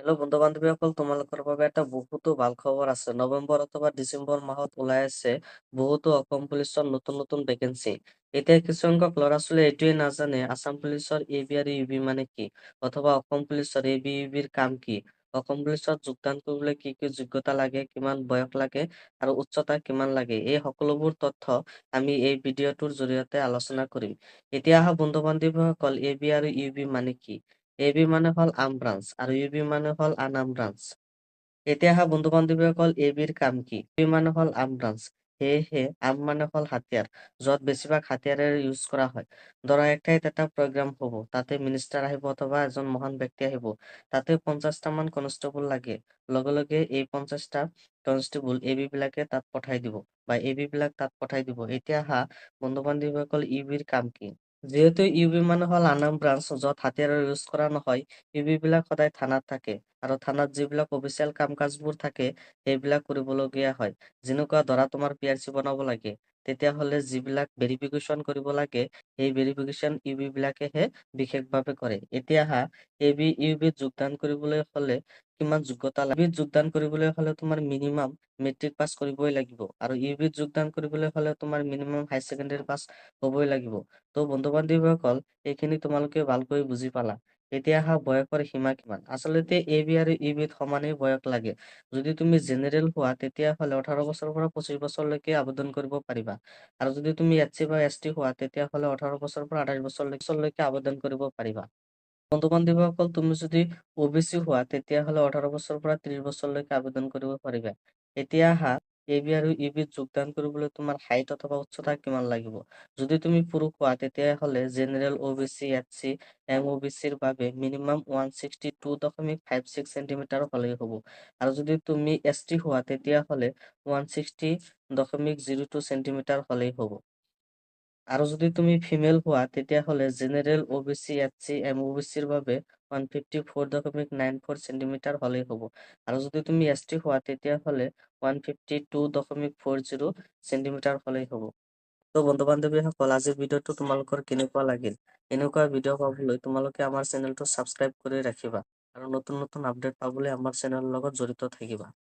Hello' বন্ধু-বান্ধৱীসকল, তোমালোকৰ বাবে এটা বহুতো ভাল খবৰ আছে। নৱেম্বৰ অথবা ডিচেম্বৰ মাহত ওলাই আছে বহুতো অসম পুলিচৰ নতুন নতুন ভেকেঞ্চি। এতিয়া কিছুসংখ্যক ল'ৰা-ছোৱালীয়ে এইটোৱে নাজানে আছাম পুলিচৰ এবি আৰু ইউবি মানে কি, অথবা অসম পুলিচৰ এবি ইউবিৰ কাম কি, অসম পুলিচত যোগদান কৰিবলৈ কি কি যোগ্যতা লাগে, কিমান বয়স লাগে আৰু উচ্চতা কিমান লাগে। এই সকলোবোৰ তথ্য আমি এই ভিডিঅ'টোৰ জৰিয়তে আলোচনা কৰিম। এতিয়া আহা বন্ধু-বান্ধৱীসকল, এবি আৰু ইউবি মানে কি? এবি মানে হ'ল আৰ্ম ব্ৰাঞ্চ আৰু ইউবি মানে হ'ল আনআৰ্ম ব্ৰাঞ্চ। এতিয়া আহা বন্ধু-বান্ধৱীসকল, এবিৰ কাম কি? এবি মানে হ'ল আৰ্ম ব্ৰাঞ্চ, সেয়েহে আৰ্ম মানে হ'ল হাতিয়াৰ, য'ত বেছিভাগ হাতিয়াৰেৰে ইউজ কৰা হয়। ধৰা এক ঠাইত এটা প্ৰগ্ৰাম হ'ব, তাতে মিনিষ্টাৰ আহিব অথবা এজন মহান ব্যক্তি আহিব, তাতে 50টা মান কনষ্টেবল লাগে। লগে লগে এই 50টা কনষ্টেবল এবি বিলাকে তাত পঠাই দিব বা এবি বিলাক তাত পঠাই দিব। এতিয়া আহা বন্ধু-বান্ধৱীসকল, ইউবিৰ কাম কি? যিহেতু ইউবি মানে হ'ল আনআৰ্ম ব্ৰাঞ্চ, য'ত হাতিয়াৰৰ ইউজ কৰা নহয়, ইউবি বিলাক সদায় থানাত থাকে আৰু থানাত যিবিলাক অফিচিয়েল কাম কাজবোৰ থাকে সেইবিলাক কৰিবলগীয়া হয়। যেনেকুৱা ধৰা তোমাৰ পিআৰচি বনাব লাগে, তেতিয়াহ'লে যিবিলাক ভেৰিফিকেশ্যন কৰিব লাগে সেই ভেৰিফিকেশ্যন ইউবি বিলাকেহে বিশেষভাৱে কৰে। এতিয়া আহা ইউবিত যোগদান কৰিবলৈ হ'লে কিমান যোগ্যতা লাগে? ইউবিত যোগদান কৰিবলৈ হ'লে তোমাৰ মিনিমাম মেট্ৰিক পাছ কৰিবই লাগিব আৰু ইউবিত যোগদান কৰিবলৈ হ'লে তোমাৰ মিনিমাম হাই ছেকেণ্ডাৰী পাছ হ'বই লাগিব। তো বন্ধু-বান্ধৱীসকল, এইখিনি তোমালোকে ভালকৈ বুজি পালা। এতিয়া আহা বয়সৰ সীমা কিমান? আচলতে এবি আৰু ইউবিত সমানেই বয়স লাগে। যদি তুমি জেনেৰেল হোৱা তেতিয়াহ'লে 18 বছৰৰ পৰা 25 বছৰলৈকে আবেদন কৰিব পাৰিবা। আৰু যদি তুমি এছচি বা এছটি হোৱা তেতিয়াহ'লে 18 বছৰৰ পৰা 28 বছৰলৈকে আবেদন কৰিব পাৰিবা। বন্ধু-বান্ধৱীসকল, তুমি যদি অবিচি হোৱা তেতিয়াহ'লে 18 বছৰৰ পৰা 30 বছৰলৈকে আবেদন কৰিব পাৰিবা। এতিয়া আহা এবি আৰু ইউবিত যোগদান কৰিবলৈ তোমাৰ হাইট অথবা উচ্চতা কিমান লাগিব। যদি তুমি পুৰুষ হোৱা তেতিয়াহ'লে জেনেৰেল, অবিচি, এছচি, এমঅবিচিৰ বাবে মিনিমাম 162.56 চেণ্টিমিটাৰ হ'লেই হ'ব। আৰু যদি তুমি এছটি হোৱা তেতিয়াহ'লে 160.02 চেণ্টিমিটাৰ হ'লেই হ'ব। আৰু যদি তুমি ফিমেল হোৱা তেতিয়াহ'লে জেনেৰেল, অবিচি, এছচি, এমঅবিচিৰ বাবে 154.94 চেণ্টিমিটাৰ হ'লেই হ'ব। আৰু যদি তুমি এছটি হোৱা তেতিয়াহ'লে 152.40 চেণ্টিমিটাৰ হ'লেই হ'ব। তো বন্ধু-বান্ধৱীসকল, আজিৰ ভিডিঅ'টো তোমালোকৰ কেনেকুৱা লাগিল? এনেকুৱা ভিডিঅ' পাবলৈ তোমালোকে আমাৰ চেনেলটো ছাবস্ক্ৰাইব কৰি ৰাখিবা আৰু নতুন নতুন আপডেট পাবলৈ আমাৰ চেনেলৰ লগত জড়িত থাকিবা।